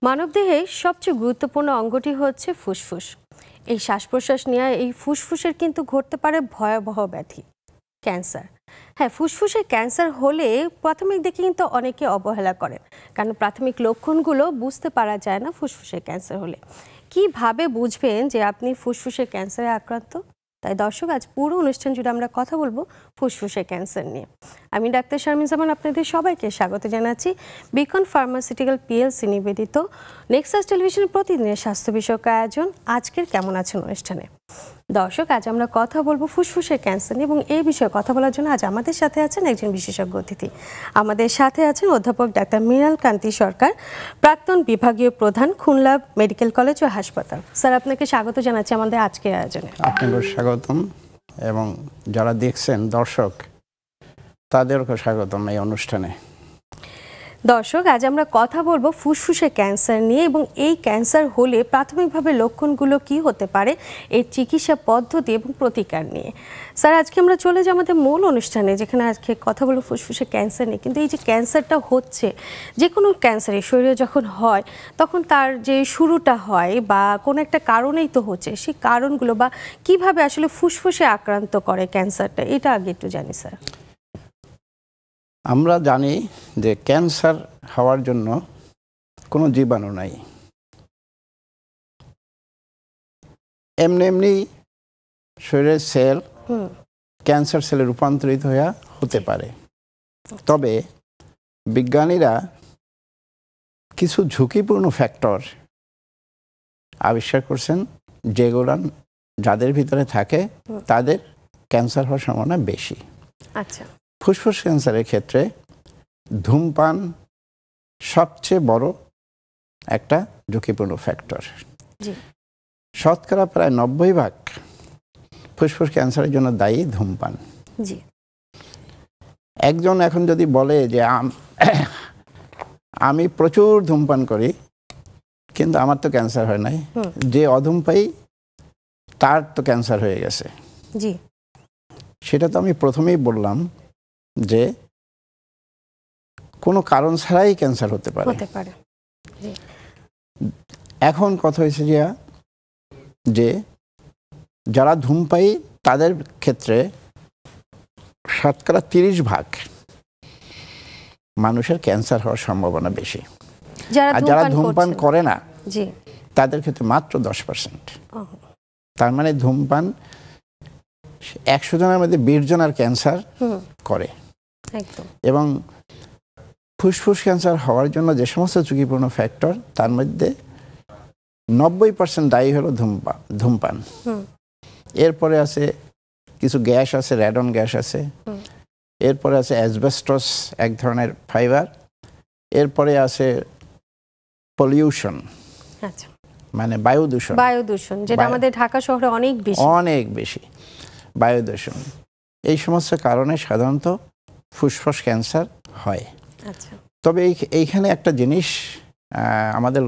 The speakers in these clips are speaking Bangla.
মানবদেহে সবচেয়ে গুরুত্বপূর্ণ অঙ্গটি হচ্ছে ফুসফুস। এই শ্বাস প্রশ্বাস নেওয়া এই ফুসফুসের কিন্তু ঘটতে পারে ভয়াবহ ব্যাধি, ক্যান্সার। হ্যাঁ, ফুসফুসে ক্যান্সার হলে প্রাথমিক দিকে কিন্তু অনেকে অবহেলা করেন, কারণ প্রাথমিক লক্ষণগুলো বুঝতে পারা যায় না। ফুসফুসে ক্যান্সার হলে কিভাবে বুঝবেন যে আপনি ফুসফুসের ক্যান্সারে আক্রান্ত? তাই দর্শক, আজ পুরো অনুষ্ঠান জুড়ে আমরা কথা বলবো ফুসফুসের ক্যান্সার নিয়ে। আমি ডাক্তার শারমিন জামান আপনাদের সবাইকে স্বাগত জানাচ্ছি বিকন ফার্মাসিউটিক্যাল পিএলসি নিবেদিত নেক্সাস টেলিভিশনের প্রতিদিনের স্বাস্থ্য বিষয়ক আয়োজন আজকের কেমন আছেন অনুষ্ঠানে। দর্শক, আজ আমরা কথা বলবো ফুসফুসের ক্যান্সার নিয়ে, এবং এই বিষয়ে কথা বলার জন্য আজ আমাদের সাথে আছেন একজন বিশেষজ্ঞ অতিথি। আমাদের সাথে আছেন অধ্যাপক ডাক্তার মৃণাল কান্তি সরকার, প্রাক্তন বিভাগীয় প্রধান, খুলনা মেডিকেল কলেজ ও হাসপাতাল। স্যার, আপনাকে স্বাগত জানাচ্ছি আমাদের আজকের আয়োজনে। আপনাকে স্বাগতম, এবং যারা দেখছেন দর্শক তাদেরকে স্বাগতম এই অনুষ্ঠানে। দর্শক, আজ আমরা কথা বলবো ফুসফুসের ক্যান্সার নিয়ে, এবং এই ক্যান্সার হলে প্রাথমিকভাবে লক্ষণগুলো কি হতে পারে, এর চিকিৎসা পদ্ধতি এবং প্রতিকার নিয়ে। স্যার, আজকে আমরা চলে যাই আমাদের মূল অনুষ্ঠানে, যেখানে আজকে কথা বলবো ফুসফুসের ক্যান্সার নিয়ে। কিন্তু এই যে ক্যান্সারটা হচ্ছে, যে কোনো ক্যান্সারের শরীরে যখন হয় তখন তার যে শুরুটা হয় বা কোনো একটা কারণেই তো হচ্ছে, সেই কারণগুলো বা কিভাবে আসলে ফুসফুসে আক্রান্ত করে ক্যান্সারটা, এটা আগে একটু জানি স্যার। আমরা জানি যে ক্যান্সার হওয়ার জন্য কোনো জীবাণু নাই, এমনি শরীরের সেল ক্যান্সার সেলে রূপান্তরিত হতে পারে। তবে বিজ্ঞানীরা কিছু ঝুঁকিপূর্ণ ফ্যাক্টর আবিষ্কার করছেন, যেগুলো যাদের ভিতরে থাকে তাদের ক্যান্সার হওয়ার সম্ভাবনা বেশি। আচ্ছা, ফুসফুস ক্যান্সারের ক্ষেত্রে ধূমপান সবচেয়ে বড় একটা ঝুঁকিপূর্ণ ফ্যাক্টর। শতকরা প্রায় 90% ফুসফুস ক্যান্সারের জন্য দায়ী ধূমপান। একজন এখন যদি বলে যে আমি প্রচুর ধূমপান করি কিন্তু আমার তো ক্যান্সার হয় নাই, যে অধূমপায়ী তার তো ক্যান্সার হয়ে গেছে, সেটা তো আমি প্রথমেই বললাম যে কোনো কারণ ছাড়াই ক্যান্সার হতে পারে। এখন কথা হয়েছে যে যারা ধূমপায়ী তাদের ক্ষেত্রে শতকরা 30% মানুষের ক্যান্সার হওয়ার সম্ভাবনা বেশি, আর যারা ধূমপান করে না তাদের ক্ষেত্রে মাত্র 10%। তার মানে ধূমপান 100 জনের মধ্যে 20 জনের ক্যান্সার করে। এবং ফুসফুস ক্যান্সার হওয়ার জন্য যে সমস্ত ঝুঁকিপূর্ণ ফ্যাক্টর, তার মধ্যে 90% দায়ী হলো ধূমপান। এরপরে আছে কিছু গ্যাস আছে, রেডন গ্যাস আছে, এরপরে আছে অ্যাসবেস্টস, এক ধরনের ফাইবার, এরপরে আছে পলিউশন, মানে বায়ু দূষণ, যেটা আমাদের ঢাকা শহরে অনেক বেশি বায়ু দূষণ। এই সমস্ত কারণে সাধারণত ফুসফুস ক্যান্সার হয়। তবে এইখানে একটা জিনিস আমাদের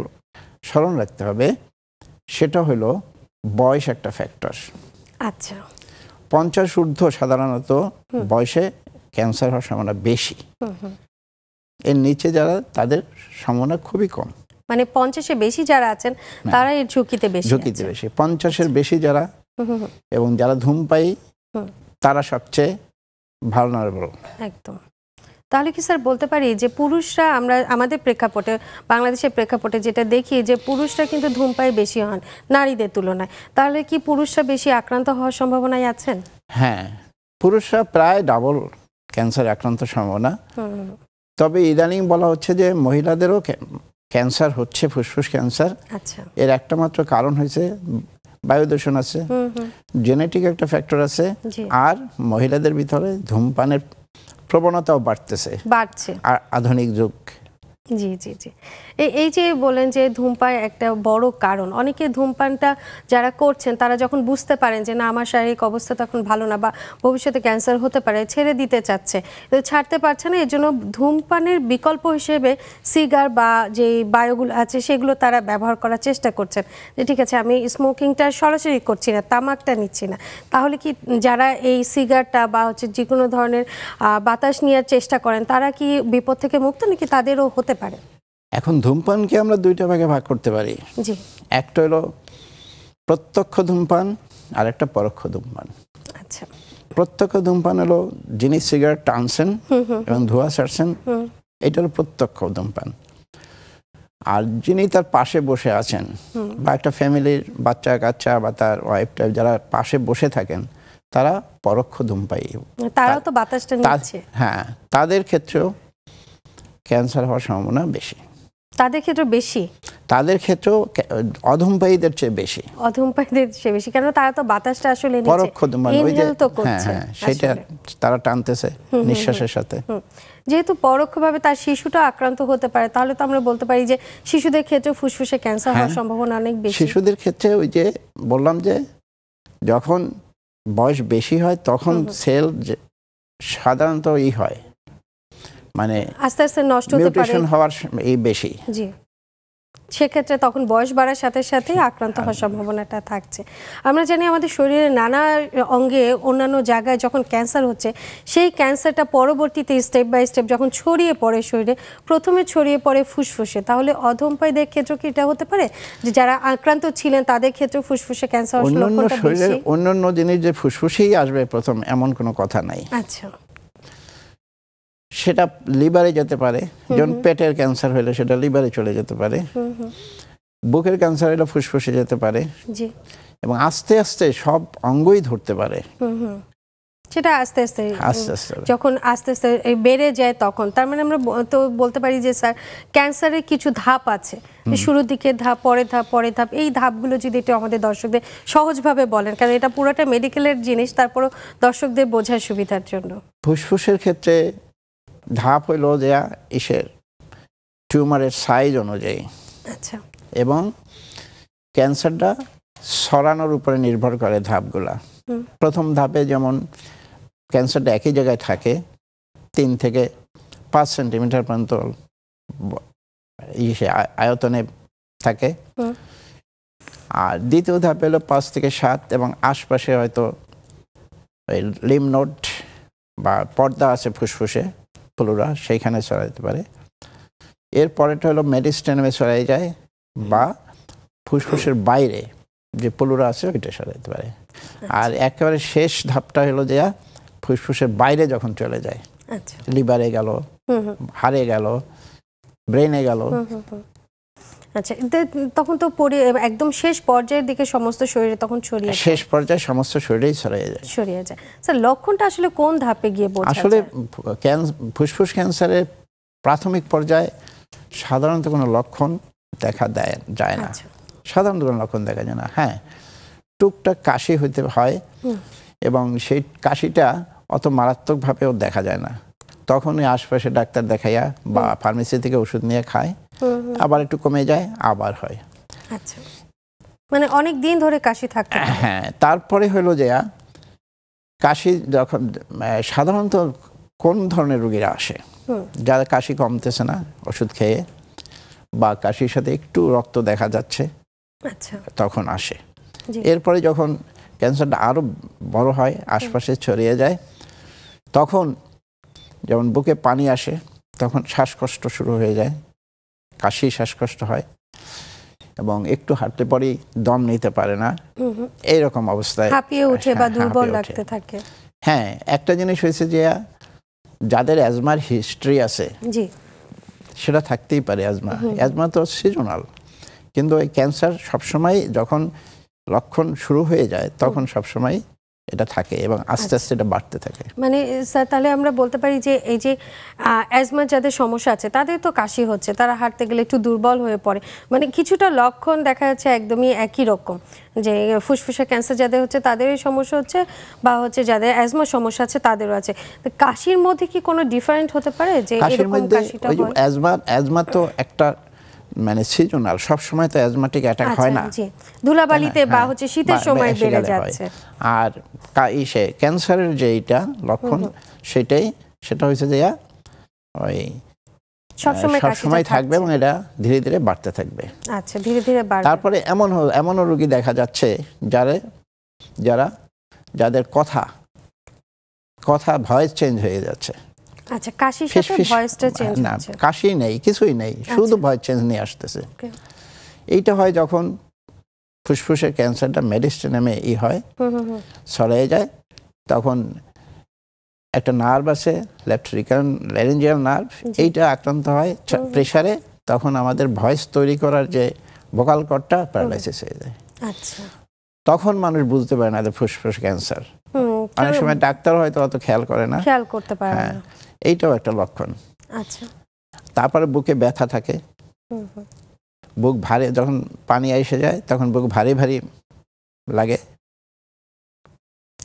স্মরণ রাখতে হবে, সেটা হলো বয়স একটা ফ্যাক্টর। 50 ঊর্ধ্ব সাধারণত বয়সে ক্যান্সার হওয়ার সম্ভাবনা বেশি, এর নিচে যারা তাদের সম্ভাবনা খুবই কম। মানে 50-এর বেশি যারা আছেন তারা এর ঝুঁকিতে বেশি। 50-এর বেশি যারা এবং যারা ধূমপায়ী তারা সবচেয়ে ভালনারেবল। একদম। তাহলে কি স্যার বলতে পারি যে পুরুষরা, আমরা আমাদের প্রেক্ষাপটে, বাংলাদেশের প্রেক্ষাপটে যেটা দেখি যে পুরুষরা কিন্তু ধূমপায়ী বেশি হন নারীদের তুলনায়, তাহলে কি পুরুষরা বেশি আক্রান্ত হওয়ার সম্ভাবনায় আছেন? হ্যাঁ, পুরুষরা প্রায় ডাবল ক্যান্সার আক্রান্ত সম্ভাবনা। তবে ইদানিং বলা হচ্ছে যে মহিলাদেরও ক্যান্সার হচ্ছে, ফুসফুস ক্যান্সার। এর একটা মাত্র কারণ হয়েছে বায়ু দূষণ আছে, জেনেটিক একটা ফ্যাক্টর আছে, আর মহিলাদের ভিতরে ধূমপানের প্রবণতাও বাড়ছে আধুনিক যুগ। এই যে বলেন যে ধূমপান একটা বড় কারণ, অনেকে ধূমপানটা যারা করছেন তারা যখন বুঝতে পারেন যে না, আমার শারীরিক অবস্থা তখন ভালো না বা ভবিষ্যতে ক্যান্সার হতে পারে, ছেড়ে দিতে চাচ্ছে, ছাড়তে পারছে না। এর জন্য ধূমপানের বিকল্প হিসেবে সিগার বা যে বায়োগুলো আছে সেগুলো তারা ব্যবহার করার চেষ্টা করছেন, যে ঠিক আছে আমি স্মোকিংটা সরাসরি করছি না, তামাকটা নিচ্ছি না। তাহলে কি যারা এই সিগারটা বা যে কোনো ধরনের বাতাস নেওয়ার চেষ্টা করেন তারা কি বিপদ থেকে মুক্ত, নাকি তাদেরও হতে পারে? এখন ধূমপানকে আমরা দুইটা ভাগে ভাগ করতে পারি। জি। একটা হলো প্রত্যক্ষ ধূমপান আর একটা পরোক্ষ ধূমপান। আচ্ছা। প্রত্যক্ষ ধূমপান হলো যিনি সিগারেট টানছেন এবং ধোঁয়া ছাড়ছেন, এটা হলো প্রত্যক্ষ ধূমপান। আর যিনি তার পাশে বসে আছেন বা একটা ফ্যামিলির বাচ্চা কাচ্চা বা তার ওয়াইফ টাইফ যারা পাশে বসে থাকেন, তারা পরোক্ষ ধূমপায়ী। তারাও তো বাতাসটা নিচ্ছে। হ্যাঁ, তাদের ক্ষেত্রেও ক্যান্সার হওয়ার সম্ভাবনা বেশি। তাদের ক্ষেত্রে বেশি? তাদের ক্ষেত্রেও অধূমপায়ীদের চেয়ে বেশি। অধূমপায়ীদের চেয়ে বেশি, কারণ তারা তো বাতাসটা আসলে নিচ্ছে, পরোক্ষ ধূমপান, ওই যে হ্যাঁ সেটা তারা টানতেছে নিঃশ্বাসের সাথে। যেহেতু পরোক্ষভাবে তার শিশুটা আক্রান্ত হতে পারে, তাহলে তো আমরা বলতে পারি যে শিশুদের ক্ষেত্রে ফুসফুসে ক্যান্সার হওয়ার সম্ভাবনা অনেক বেশি। শিশুদের ক্ষেত্রে ওই যে বললাম যে যখন বয়স বেশি হয় তখন সেল সাধারণত হয়, মানে আস্তে আস্তে নষ্ট হতে পারে, মিউটেশন হওয়ার এই বেশি। জি, সেক্ষেত্রে তখন বয়স বাড়ার সাথে সাথে আক্রান্ত হওয়ার সম্ভাবনাটা থাকছে। আমরা জানি আমাদের শরীরের নানা অঙ্গে অন্যান্য জায়গায় যখন ক্যান্সার হচ্ছে, সেই ক্যান্সারটা পরবর্তীতে স্টেপ বাই স্টেপ যখন ছড়িয়ে পড়ে শরীরে, প্রথমে ছড়িয়ে পড়ে ফুসফুসে। তাহলে অধূমপায়ীদের ক্ষেত্রে কি এটা হতে পারে যে যারা আক্রান্ত ছিলেন তাদের ক্ষেত্রে ফুসফুসে ক্যান্সার হওয়ার লক্ষণটা বেশি? অন্যান্য জিনিস যে ফুসফুসেই আসবে প্রথম এমন কোনো কথা নাই। আচ্ছা। সেটা লিভারে যেতে পারে, যেমন পেটের ক্যান্সার হলে সেটা লিভারে চলে যেতে পারে, বুকের ক্যান্সার হলে ফুসফুসে যেতে পারে, এবং আস্তে আস্তে সব অঙ্গই ধরতে পারে। সেটা আস্তে আস্তে যখন আস্তে আস্তে বেড়ে যায় তখন, তার মানে আমরা তো বলতে পারি যে স্যার ক্যান্সারের কিছু ধাপ আছে, শুরুর দিকে ধাপ, পরের ধাপ, পরের ধাপ। এই ধাপগুলো যদি একটু আমাদের দর্শকদের সহজভাবে বলেন, কারণ এটা পুরোটা মেডিকেলের জিনিস, তারপরও দর্শকদের বোঝার সুবিধার জন্য। ফুসফুসের ক্ষেত্রে ধাপ হইল যে টিউমারের সাইজ অনুযায়ী, আচ্ছা, এবং ক্যান্সারটা ছড়ানোর উপরে নির্ভর করে ধাপগুলা। প্রথম ধাপে যেমন ক্যান্সারটা একই জায়গায় থাকে, 3 থেকে 5 সেন্টিমিটার পর্যন্ত আয়তনে থাকে। আর দ্বিতীয় ধাপে হলো 5 থেকে 7, এবং আশপাশে হয়তো লিম্ফ নোড বা পর্দা আছে ফুসফুসে, প্লুরা, সেইখানে ছড়াইতে পারে। এরপরেটা হলো মেডিস্টেনামে ছড়াই যায়, বা ফুসফুসের বাইরে যে প্লুরা আছে ওইটা ছড়াইতে পারে। আর একেবারে শেষ ধাপটা হলো যে ফুসফুসের বাইরে যখন চলে যায়, লিভারে গেল, হাড়ে গেল, ব্রেনে গেল। আচ্ছা, তখন তো একদম শেষ পর্যায়ের দিকে সমস্ত শরীরে তখন ছড়িয়ে যায়, শেষ পর্যায়ে সমস্ত শরীরেই ছড়িয়ে যায়। স্যার লক্ষণটা আসলে কোন ধাপে গিয়ে বোঝা যায়? আসলে ফুসফুস ক্যান্সারের প্রাথমিক পর্যায়ে সাধারণত কোনো লক্ষণ দেখা যায় না। সাধারণত কোনো লক্ষণ দেখা যায় না। হ্যাঁ, টুকটাক কাশি হইতে হয়, এবং সেই কাশিটা অত মারাত্মকভাবেও দেখা যায় না। তখনই আশপাশে ডাক্তার দেখাইয়া বা ফার্মেসি থেকে ওষুধ নিয়ে খায়, আবার একটু কমে যায়, আবার হয়। আচ্ছা, মানে অনেক দিন ধরে কাশি থাকে। হ্যাঁ, তারপরে হলো যে কাশি যখন সাধারণত কোন ধরনের রোগীরা আসে, যারা কাশি কমতেছে না ওষুধ খেয়ে, বা কাশির সাথে একটু রক্ত দেখা যাচ্ছে, তখন আসে। এরপরে যখন ক্যান্সারটা আরো বড় হয়, আশপাশে ছড়িয়ে যায়, তখন যেমন বুকে পানি আসে, তখন শ্বাসকষ্ট শুরু হয়ে যায়, কাশি, শ্বাসকষ্ট হয়, এবং একটু হাঁটতে পরেই দম নিতে পারে না, এইরকম অবস্থায় হাঁপিয়ে ওঠে বা দুর্বল লাগতে থাকে। হ্যাঁ, একটা জিনিস হয়েছে যে যাদের অ্যাজমার হিস্ট্রি আছে, সেটা থাকতেই পারে। অ্যাজমা তো সিজনাল, কিন্তু এই ক্যান্সার সবসময় যখন লক্ষণ শুরু হয়ে যায় তখন সবসময় এটা থাকে, এবং আস্তে আস্তে এটা বাড়তে থাকে। মানে স্যার তাহলে আমরা বলতে পারি যে এই যে অ্যাজমা যাদের সমস্যা আছে তাদের তো কাশি হচ্ছে, তারা হাঁটতে গেলে একটু দুর্বল হয়ে পড়ে, মানে কিছুটা লক্ষণ দেখা যাচ্ছে একদমই একই রকম, যে ফুসফুসে ক্যান্সার যাদের হচ্ছে তাদেরই সমস্যা হচ্ছে, বা হচ্ছে যাদের অ্যাজমা সমস্যা আছে তাদেরও আছে। তো কাশির মধ্যে কি কোনো ডিফারেন্ট হতে পারে? যে এরকম কাশিটা হয়, অ্যাজমা তো একটা মানে সিজনাল, সব সময় তো অ্যাজমাটিক অ্যাটাক হয় না, ধুলাবালিতে বা হচ্ছে শীতের সময় বেড়ে যাচ্ছে। আর ক্যান্সারের যে এইটা লক্ষণ, সেটা হচ্ছে যে ওই সবসময় থাকবে, এবং এটা ধীরে ধীরে বাড়তে থাকবে। আচ্ছা, ধীরে ধীরে বাড়বে। তারপরে এমনও রোগী দেখা যাচ্ছে যাদের কথা ভয়েস চেঞ্জ হয়ে যাচ্ছে, আচ্ছা, কাশির সাথে ভয়েসটা চেঞ্জ না, হচ্ছে? কাশি নেই, কিছুই নেই, শুধু ভয়েস চেঞ্জ নিয়ে আসতেছে। এইটা হয় যখন ফুসফুসের ক্যান্সারটা মেডিস্টেনামে হয়, ছড়িয়ে যায়, তখন একটা নার্ভ আছে লেফট রিকারেন্ট ল্যারিঞ্জিয়াল নার্ভ, এইটা আক্রান্ত হয় প্রেসারে, তখন আমাদের ভয়েস তৈরি করার যে ভোকাল কর্ডটা প্যারালাইসিস হয়ে যায়। আচ্ছা, তখন মানুষ বুঝতে পারে না যে ফুসফুস ক্যান্সার। অনেক সময় ডাক্তার হয়তো অত খেয়াল করে না, খেয়াল করতে পারে না। এইটাও একটা লক্ষণ। আচ্ছা, তারপরে বুকে ব্যথা থাকে, বুক ভারী, যখন পানি এসে যায় তখন বুক ভারী ভারী লাগে।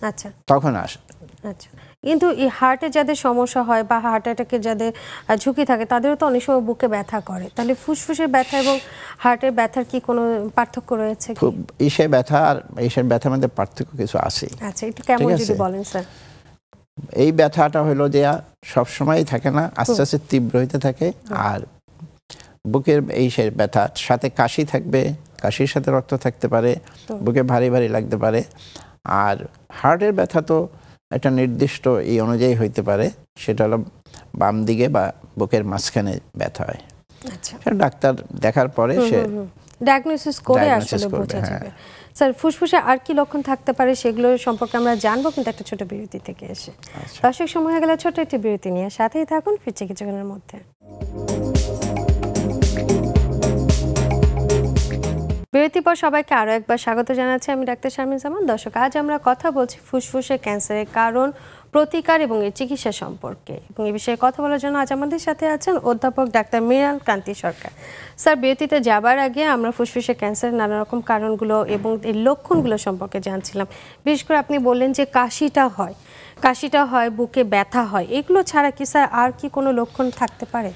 আচ্ছা, তখন আসে। আচ্ছা, কিন্তু এই হার্টে যাদের সমস্যা হয় বা হার্ট অ্যাটাকের যাদের ঝুঁকি থাকে তাদেরও তো অনেক সময় বুকে ব্যথা করে, তাহলে ফুসফুসের ব্যথা এবং হার্টের ব্যথার কি কোনো পার্থক্য রয়েছে? খুব ইসে ব্যথা আর ইসের ব্যথার মধ্যে পার্থক্য কিছু আছে। আচ্ছা, একটু কেমন যদি বলেন স্যার। এই ব্যথাটা হলো যে সবসময়ই থাকে না, আস্তে আস্তে তীব্র হইতে থাকে। আর বুকের এই ব্যথার সাথে কাশি থাকবে, কাশির সাথে রক্ত থাকতে পারে, বুকে ভারী ভারী লাগতে পারে। আর হার্টের ব্যথা তো একটা নির্দিষ্ট এই অনুযায়ী হইতে পারে, সেটা হলো বাম দিকে বা বুকের মাঝখানে ব্যথা হয়। আচ্ছা, ডাক্তার দেখার পরে সে ডায়াগনোসিস করে আসলে বোঝা যাবে। স্যার, ফুসফুসে আর কি লক্ষণ থাকতে পারে সেগুলো সম্পর্কে আমরা জানবো, কিন্তু একটা ছোট বিরতি থেকে এসে। দর্শক, সময় হয়ে গেলে ছোট একটি বিরতি নিয়ে সাথেই থাকুন, ফিরছি কিছুক্ষণের মধ্যে। বিরতির পর সবাইকে আরও একবার স্বাগত জানাচ্ছি, আমি ডাক্তার শারমিন জামান। দর্শক, আজ আমরা কথা বলছি ফুসফুসের ক্যান্সারের কারণ, প্রতিকার এবং এর চিকিৎসা সম্পর্কে, এবং এই বিষয়ে কথা বলার জন্য আজ আমাদের সাথে আছেন অধ্যাপক ডাক্তার মৃণাল কান্তি সরকার। স্যার, বিরতিতে যাবার আগে আমরা ফুসফুসের ক্যান্সারের নানা রকম কারণগুলো এবং এর লক্ষণগুলো সম্পর্কে জানছিলাম। বিশেষ করে আপনি বললেন যে কাশিটা হয়, বুকে ব্যথা হয়, এগুলো ছাড়া কি স্যার আর কি কোনো লক্ষণ থাকতে পারে?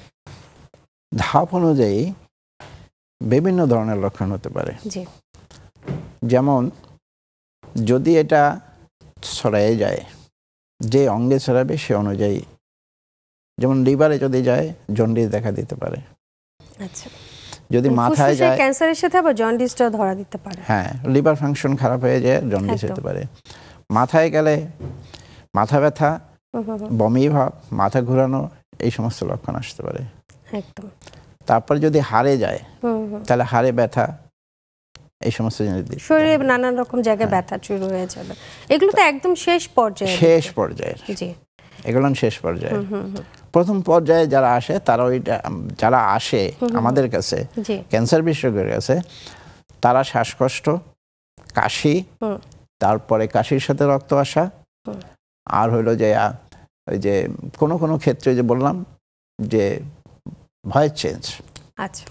ধাপ অনুযায়ী বিভিন্ন ধরনের লক্ষণ হতে পারে। জি, যেমন যদি এটা ছড়িয়ে যায়, যে অঙ্গে ছড়াবে সে অনুযায়ী, যেমন লিভারে যদি যায় জন্ডিস দেখা দিতে পারে। আচ্ছা, যদি মাথায় যায়, ক্যান্সারের সাথে আবার জন্ডিসটাও ধরা দিতে পারে। হ্যাঁ, লিভার ফাংশন খারাপ হয়ে যায়, জন্ডিস হতে পারে। মাথায় গেলে মাথা ব্যথা, বমি ভাব, মাথা ঘোরানো, এই সমস্ত লক্ষণ আসতে পারে। একদম। তারপর যদি হাড়ে যায় তাহলে হাড়ে ব্যথা, এই সমস্ত জিনিস শরীরে নানান রকম জায়গায় ব্যথা শুরু হয়ে যাবে। এগুলো তো একদম শেষ পর্যায়ে। জি, এগুলো শেষ পর্যায়ে। প্রথম পর্যায়ে যারা আসে তারা যারা আসে আমাদের কাছে ক্যান্সার বিশেষজ্ঞের কাছে, তারা শ্বাসকষ্ট, কাশি, তারপরে কাশির সাথে রক্ত আসা, আর হইলো যে ওই যে কোনো ক্ষেত্রে যে বললাম যে ভয়েস চেঞ্জ,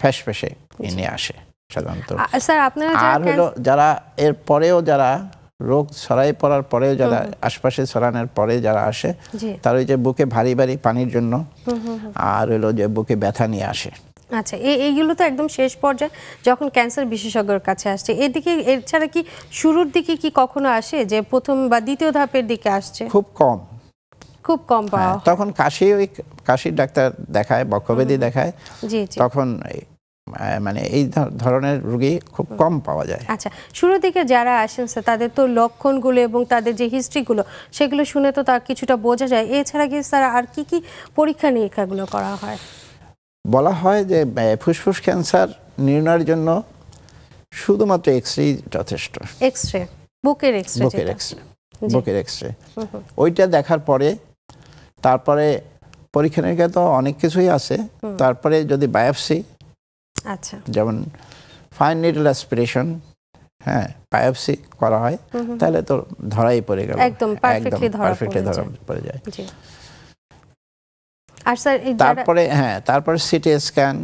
ফ্যাসফ্যাসে নিয়ে আসে সাধারণত। আর হলো যারা এর পরেও, যারা রোগ ছড়াই পড়ার পরেও, যারা আশপাশে ছড়ানোর পরে যারা আসে, তারা ওই যে বুকে ভারী ভারী পানির জন্য, আর হলো যে বুকে ব্যথা নিয়ে আসে। আচ্ছা, এইগুলো তো একদম শেষ পর্যায়ে যখন ক্যান্সার বিশেষজ্ঞের কাছে আসছে। এদিকে এছাড়া কি শুরুর দিকে কি কখনো আসে যে প্রথম বা দ্বিতীয় ধাপের দিকে আসছে? খুব কম পাওয়া। তখন কাশির ডাক্তার দেখায়, বক্ষব্যাধি দেখায়, তখন মানে এই ধরনের রোগী খুব কম পাওয়া যায়। আচ্ছা, শুরুর দিকে যারা আসেন তাদের তো লক্ষণগুলো এবং তাদের যে হিস্ট্রিগুলো সেগুলো শুনে তো তার কিছুটা বোঝা যায়। এছাড়া কি স্যার আর কি পরীক্ষা নিরীক্ষাগুলো করা হয়? বলা হয় যে ফুসফুস ক্যান্সার নির্ণয়ের জন্য শুধুমাত্র এক্সরে যথেষ্ট। এক্সরে, বুকের এক্সরে, ওইটা দেখার পরে তারপরে পরীক্ষা নিরীক্ষা তো অনেক কিছুই আছে। তারপরে যদি বায়োপসি, আচ্ছা, যেমন ফাইন নিডল অ্যাসপিরেশন, হ্যাঁ, বায়োপসি করা হয়, তাহলে তো ধরাই পড়ে গেল, একদম পারফেক্টলি ধরা পড়ে যায়। আর স্যার তারপরে সিটি স্ক্যান,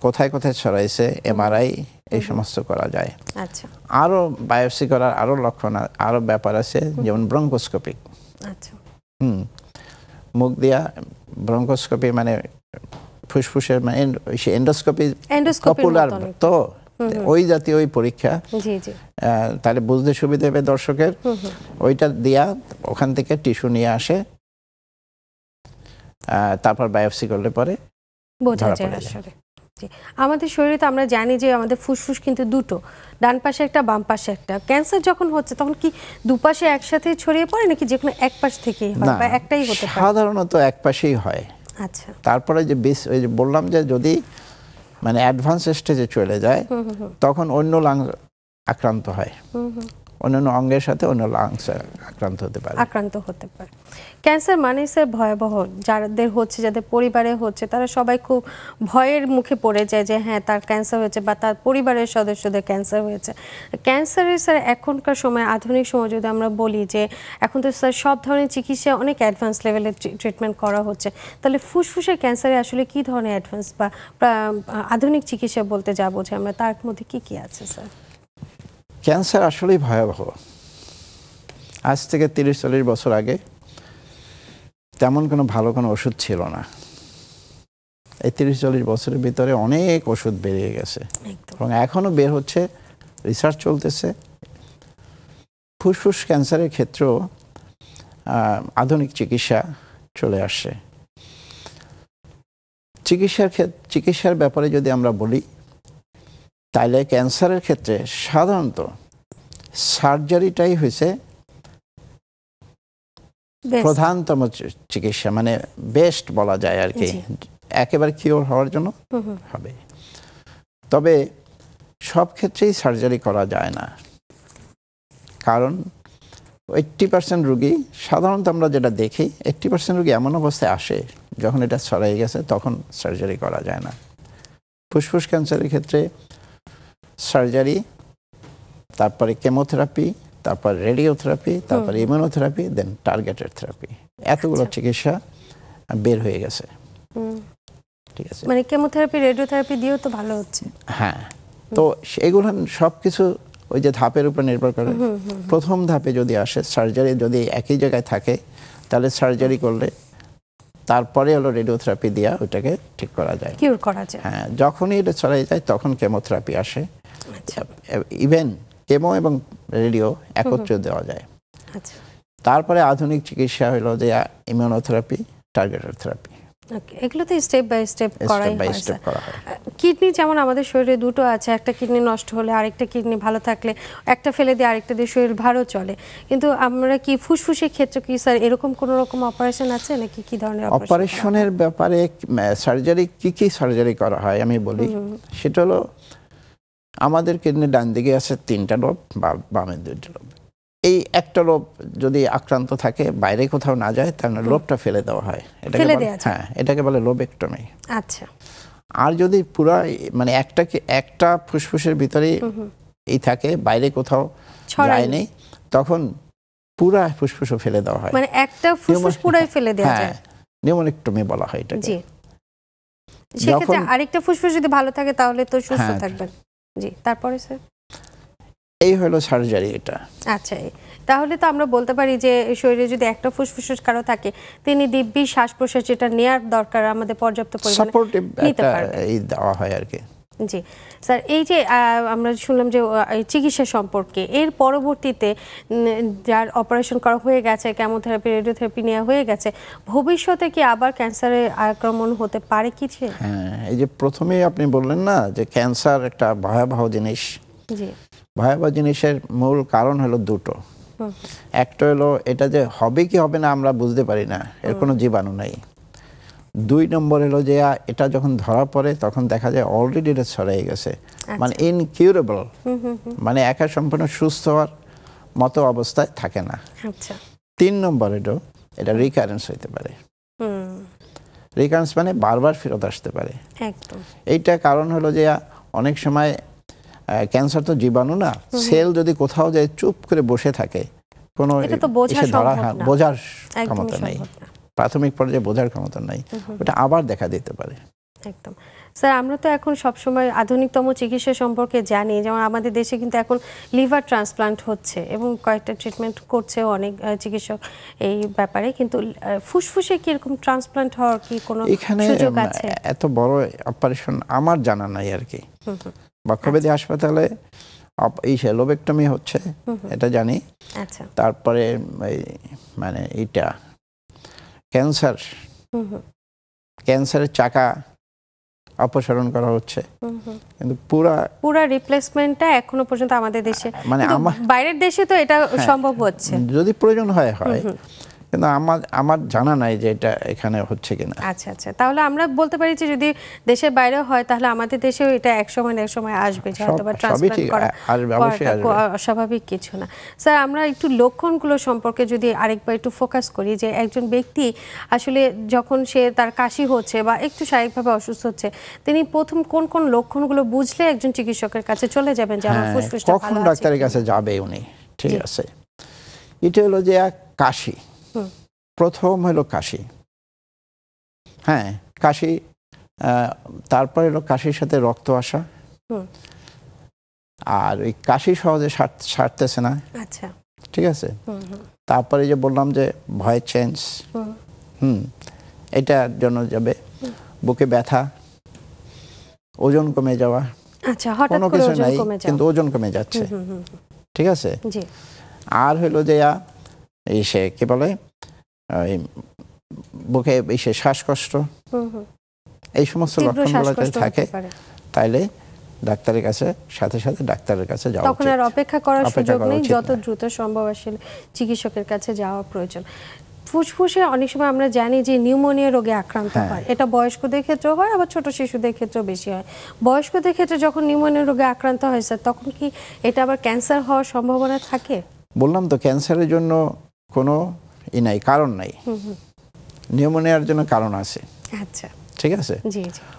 কোথায় কোথায় ছড়াইছে, এমআরআই, এই সমস্ত করা যায়। আচ্ছা, আরো বায়োপসি করার আরো লক্ষণ, আরো ব্যাপার আছে, যেমন ব্রঙ্কোস্কোপি। আচ্ছা, মুখ দিয়া ব্রঙ্কোস্কোপি, মানে ফুসফুসের মানে এন্ডোস্কোপি পপুলার, তো ওই জাতীয় ওই পরীক্ষা, তাহলে বুঝতে সুবিধা হবে দর্শকের। ওইটা দিয়া ওখান থেকে টিস্যু নিয়ে আসে, তারপর বায়োপসি করলে পরে বোঝা যায় আসলে। আমাদের শরীরে তো আমরা জানি যে আমাদের ফুসফুস কিন্তু দুটো, ডান পাশে একটা বাম পাশে একটা। ক্যান্সার যখন হচ্ছে তখন কি দুপাশে একসাথে ছড়িয়ে পড়ে নাকি যে কোনো এক পাশ থেকেই হয় বা একটাই হতে পারে? সাধারণত এক পাশেই হয়। আচ্ছা। তারপরে যে ওই যে বললাম যে যদি মানে অ্যাডভান্স স্টেজে চলে যায় তখন অন্য লাং আক্রান্ত হয়, অন্যান্য অঙ্গের সাথে অন্য লাংস আক্রান্ত হতে পারে। ক্যান্সার মানে স্যার ভয়াবহ, যাদের হচ্ছে, যাদের পরিবারে হচ্ছে, তারা সবাই খুব ভয়ের মুখে পড়ে যায় যে হ্যাঁ তার ক্যান্সার হয়েছে বা তার পরিবারের সদস্যদের ক্যান্সার হয়েছে। ক্যান্সারের স্যার এখনকার সময়, আধুনিক সময় যদি আমরা বলি যে এখন তো স্যার সব ধরনের চিকিৎসা অনেক অ্যাডভান্স লেভেলের ট্রিটমেন্ট করা হচ্ছে, তাহলে ফুসফুসের ক্যান্সারে আসলে কি ধরনের অ্যাডভান্স বা আধুনিক চিকিৎসা বলতে যা বোঝে আমরা, তার মধ্যে কি কি আছে স্যার? ক্যান্সার আসলেই ভয়াবহ। আজ থেকে 30-40 বছর আগে তেমন কোনো ভালো কোনো ওষুধ ছিল না। এই 30-40 বছরের ভিতরে অনেক ওষুধ বেরিয়ে গেছে এবং এখনও বের হচ্ছে, রিসার্চ চলতেছে। ফুসফুস ক্যান্সারের ক্ষেত্রেও আধুনিক চিকিৎসা চলে আসছে। চিকিৎসার ব্যাপারে যদি আমরা বলি তাইলে ক্যান্সারের ক্ষেত্রে সাধারণত সার্জারিটাই হয়েছে প্রধানতম চিকিৎসা, মানে বেস্ট বলা যায় আর কি, একেবারে কিওর হওয়ার জন্য হবে। তবে সব ক্ষেত্রেই সার্জারি করা যায় না, কারণ 80% রোগী সাধারণত আমরা যেটা দেখি 80% রোগী এমন অবস্থায় আসে যখন এটা ছড়িয়ে গেছে তখন সার্জারি করা যায় না। ফুসফুস ক্যান্সারের ক্ষেত্রে সার্জারি, তারপরে কেমোথেরাপি, তারপর রেডিওথেরাপি, তারপর ইমিউনোথেরাপি, দেন টার্গেটেড থেরাপি, এতগুলো চিকিৎসা বের হয়ে গেছে। ঠিক আছে, মানে কেমোথেরাপি, রেডিওথেরাপি দিয়েও তো ভালো হচ্ছে। হ্যাঁ, তো এগুলো সব কিছু ওই যে ধাপের উপর নির্ভর করে। প্রথম ধাপে যদি আসে সার্জারি, যদি একই জায়গায় থাকে তাহলে সার্জারি করলে তারপরে হলো রেডিওথেরাপি দিয়া ওইটাকে ঠিক করা যায়, কিউর করা যায়। হ্যাঁ, যখনই এটা ছড়িয়ে যায় তখন কেমোথেরাপি আসে। ইভেন কেমো এবং রেডিও একত্রে দেওয়া যায়। তারপরে আধুনিক চিকিৎসা হলো যে ইমিউনোথেরাপি, টার্গেটেড থেরাপি। এগুলো তো স্টেপ বাই স্টেপ করা হয়। কিডনি যেমন আমাদের শরীরে দুটো আছে, একটা কিডনি নষ্ট হলে আরেকটা কিডনি ভালো থাকলে একটা ফেলে দিয়ে আরেকটা দিয়ে শরীর ভালো চলে, কিন্তু আমরা কি ফুসফুসের ক্ষেত্রে কি স্যার এরকম কোন রকম অপারেশন আছে নাকি? কি ধরনের অপারেশনের ব্যাপারে সার্জারি কি সার্জারি করা হয় আমি বলি। সেটা হলো আমাদের কিডনি ডান দিকে আছে 3টা লোব বা বামে 2টা লোব। এই একটা লোব যদি আক্রান্ত থাকে, বাইরে কোথাও না যায়, তাহলে লোবটা ফেলে দেওয়া হয়। এটাকে বলে লোবেক্টমি। আচ্ছা। আর যদি পুরা মানে একটা ফুসফুসের ভিতরে এই থাকে, বাইরে কোথাও যায়নি, তখন পুরা ফুসফুসও ফেলে দেওয়া হয়। মানে একটা ফুসফুস পুরাই ফেলে দেওয়া যায়, নিউমোনেক্টমি বলা হয় এটাকে। জি। সেক্ষেত্রে আরেকটা ফুসফুস যদি ভালো থাকে তাহলে তো সুস্থ থাকবেন। জি, তারপরে স্যার এই হলো সার্জারি এটা। আচ্ছা, তাহলে তো আমরা বলতে পারি যে শরীরে যদি একটা ফুসফুসের কারো থাকে, তিনি দিব্যি শ্বাস প্রশ্বাস যেটা নেওয়ার দরকার আমাদের পর্যাপ্ত পরিমাণে সাপোর্টিভ এই দেওয়া হয় আর কি। জি স্যার, এই যে আমরা শুনলাম যে চিকিৎসা সম্পর্কে, এর পরবর্তীতে যার অপারেশন করা হয়ে গেছে, কেমোথেরাপি, রেডিওথেরাপি নেওয়া হয়ে গেছে, ভবিষ্যতে কি আবার ক্যান্সারের আক্রমণ হতে পারে কি? হ্যাঁ, এই যে প্রথমেই আপনি বললেন না যে ক্যান্সার একটা ভয়াবহ জিনিস। জি, ভয়াবহ জিনিসের মূল কারণ হলো দুটো। একটা হলো এটা যে হবে কি হবে না আমরা বুঝতে পারি না, এর কোনো জীবাণু নাই। 2 নম্বর হলো যে এটা যখন ধরা পড়ে তখন দেখা যায় অলরেডি এটা ছড়িয়ে গেছে, মানে ইনকিউরেবল, মানে একা সম্পূর্ণ সুস্থ হওয়ার মতো অবস্থায় থাকে না। 3 নম্বর হলো এটা রিকারেন্স হইতে পারে। রিকারেন্স মানে বারবার ফেরত আসতে পারে। এইটা কারণ হলো যে অনেক সময় ক্যান্সার তো জীবাণু না, সেল যদি কোথাও যায় চুপ করে বসে থাকে, কোনো বোঝার ক্ষমতা নেই, প্রাথমিক পর্যায়ে বোঝার ক্ষমতা নাই, ওটা আবার দেখা দিতে পারে। একদম স্যার, আমরা তো এখন সবসময় আধুনিকতম চিকিৎসা সম্পর্কে জানি, যেমন আমাদের দেশে কিন্তু এখন লিভার ট্রান্সপ্লান্ট হচ্ছে এবং কয়েকটা ট্রিটমেন্ট করছে অনেক চিকিৎসক এই ব্যাপারে, কিন্তু ফুসফুসে কি এরকম ট্রান্সপ্লান্ট হওয়ার কি কোনো সুযোগ আছে? এত বড় অপারেশন আমার জানা নাই আর কি। বক্ষব্যাধি হাসপাতালে এই লোবেক্টমি হচ্ছে এটা জানি। আচ্ছা, তারপরে মানে এইটা ক্যান্সারের চাকা অপসারণ করা হচ্ছে, কিন্তু পুরা রিপ্লেসমেন্টটা এখনো পর্যন্ত আমাদের দেশে, মানে বাইরের দেশে তো এটা সম্ভব হচ্ছে, যদি প্রয়োজন হয়। কিন্তু আমার জানা নাই যে এটা এখানে হচ্ছে কিনা। আচ্ছা আচ্ছা, তাহলে আমরা বলতে পারি যে যদি দেশের বাইরে হয় তাহলে আমাদের দেশেও এটা এক সময় আসবে, যে হয়তো বা ট্রান্সপ্লান্ট করা অস্বাভাবিক কিছু না। স্যার, আমরা একটু লক্ষণগুলো সম্পর্কে যদি আরেকবার একটু ফোকাস করি, যে একজন ব্যক্তি আসলে যখন সে তার কাশি হচ্ছে বা একটু শারীরিকভাবে অসুস্থ হচ্ছে, তিনি প্রথম কোন কোন লক্ষণগুলো বুঝলে একজন চিকিৎসকের কাছে চলে যাবেন যে আমার ফুসফুসটা ভালো আছে? কখন ডাক্তারের কাছে যাবে উনি? ঠিক আছে, এটা হলো যে কাশি, প্রথম হলো কাশি। হ্যাঁ, কাশি, তারপরে হলো কাশির সাথে রক্ত আসা, আর ওই কাশি সহজে সারতেছে না। আচ্ছা, ঠিক আছে। তারপরে যে বললাম যে ভয়েস চেঞ্জ, এটার জন্য যাবে। বুকে ব্যথা, ওজন কমে যাওয়া, আচ্ছা, হঠাৎ করে ওজন কমে যাওয়া, কিন্তু ওজন কমে যাচ্ছে। ঠিক আছে। আর হলো যে সে কি বলে, বুকে শ্বাসকষ্ট, এই সমস্ত লক্ষণগুলো থাকে, তাইলে ডাক্তারের কাছে সাথে ডাক্তারের কাছে যাওয়া, তখন আর অপেক্ষা করার সুযোগ নেই, যত দ্রুত সম্ভব আসলে চিকিৎসকের কাছে যাওয়া প্রয়োজন। ফুসফুসে অনেক সময় আমরা জানি যে নিউমোনিয়া রোগে আক্রান্ত হয়, এটা বয়স্কদের ক্ষেত্রেও হয়, আবার ছোট শিশুদের ক্ষেত্রেও বেশি হয়। বয়স্কদের ক্ষেত্রে যখন নিউমোনিয়া রোগে আক্রান্ত হয় স্যার, তখন কি এটা আবার ক্যান্সার হওয়ার সম্ভাবনা থাকে? বললাম তো, ক্যান্সারের জন্য কোনো নাই, কারণ নাই। নিউমোনিয়ার জন্য কারণ আছে। আচ্ছা, ঠিক আছে।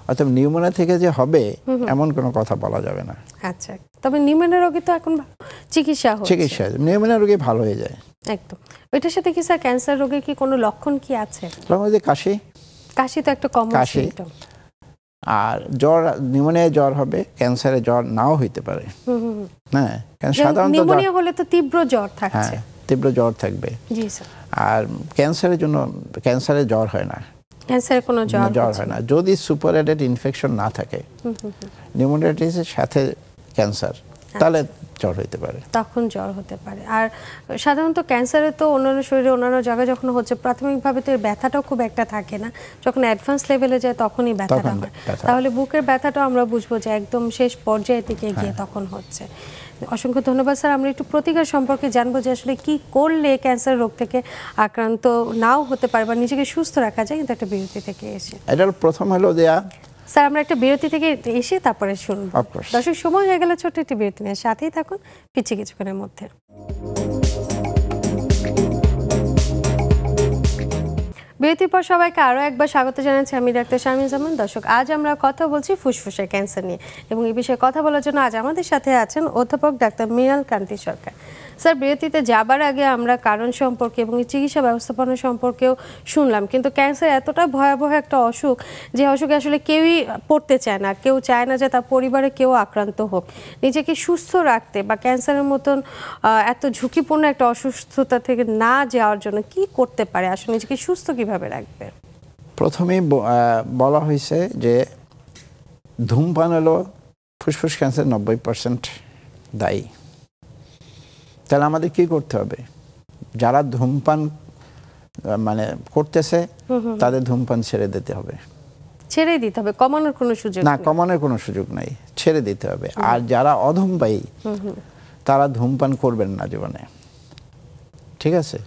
অর্থাৎ নিউমোনিয়া থেকে যে হবে এমন কোনো কথা বলা যাবে না। আচ্ছা, তবে নিউমোনিয়া রোগে তো এখন চিকিৎসা নিউমোনিয়া রোগে ভালো হয়ে যায় একদম। ওইটার সাথে কি স্যার ক্যান্সার রোগের কি কোনো লক্ষণ কি আছে? কাশি তো একটা কমন সিম্পটম। আর জ্বর, নিউমোনিয়া জ্বর হবে, ক্যান্সারে জ্বর নাও হইতে পারে। হ্যাঁ, সাধারণত নিউমোনিয়া হলে তো তীব্র জ্বর থাকছে, তীব্র জ্বর থাকবে। জি স্যার। আর ক্যান্সারে জ্বর হয় না, ক্যান্সারে কোনো জ্বর হয় না যদি সুপারএডেড ইনফেকশন না থাকে, নিউমোনিয়াটিসের সাথে ক্যান্সার, তাহলে জ্বর হতে পারে, তখন জ্বর হতে পারে। আর সাধারণত ক্যান্সারে তো অন্যান্য শরীরে অন্যান্য জায়গায় যখন হচ্ছে, প্রাথমিকভাবে তো ব্যথাটাও খুব একটা থাকে না, যখন অ্যাডভান্স লেভেলে যায় তখনই ব্যথাটা হয়। তাহলে বুকের ব্যথাটাও আমরা বুঝবো যে একদম শেষ পর্যায়ের দিকে গিয়ে তখন হচ্ছে। অসংখ্য ধন্যবাদ স্যার। আমরা একটু প্রতিকার সম্পর্কে জানবো, যে আসলে কি করলে ক্যান্সার রোগ থেকে আক্রান্ত নাও হতে পারে বা নিজেকে সুস্থ রাখা যায়, কিন্তু একটা বিরতি থেকে এসে। এটার প্রথম হলো দেয়া স্যার, আমরা একটা বিরতি থেকে এসে তারপরে শুনবো। দর্শক, সময় হয়ে গেল ছোট্ট একটি বিরতি নিয়ে, সাথেই থাকুন, ফিরছি কিছুক্ষণের মধ্যে। বিরতির পর সবাইকে আরও একবার স্বাগত জানাচ্ছি, আমি ডাক্তার শারমিন জামান। দর্শক, আজ আমরা কথা বলছি ফুসফুসের ক্যান্সার নিয়ে, এবং এই বিষয়ে কথা বলার জন্য আজ আমাদের সাথে আছেন অধ্যাপক ডাক্তার মৃণাল কান্তি সরকার। স্যার, বিরতিতে যাবার আগে আমরা কারণ সম্পর্কে এবং চিকিৎসা ব্যবস্থাপনা সম্পর্কেও শুনলাম, কিন্তু ক্যান্সার এতটা ভয়াবহ একটা অসুখ, যে অসুখে আসলে কেউই পড়তে চায় না, কেউ চায় না যে তার পরিবারে কেউ আক্রান্ত হোক। নিজেকে সুস্থ রাখতে বা ক্যান্সারের মতন এত ঝুঁকিপূর্ণ একটা অসুস্থতা থেকে না যাওয়ার জন্য কি করতে পারে, আসলে নিজেকে সুস্থ কিভাবে রাখবে? প্রথমেই বলা হয়েছে যে ধূমপান হলো ফুসফুস ক্যান্সার 90% দায়ী। তাহলে আমাদের কি করতে হবে? যারা ধূমপান করতেছে তাদের ধূমপান ছেড়ে দিতে হবে। ছেড়ে দিতে হবে, কমানোর কোনো সুযোগ না, কমানোর কোনো সুযোগ নাই, ছেড়ে দিতে হবে। আর যারা অধূমপায়ী তারা ধূমপান করবেন না জীবনে। ঠিক আছে,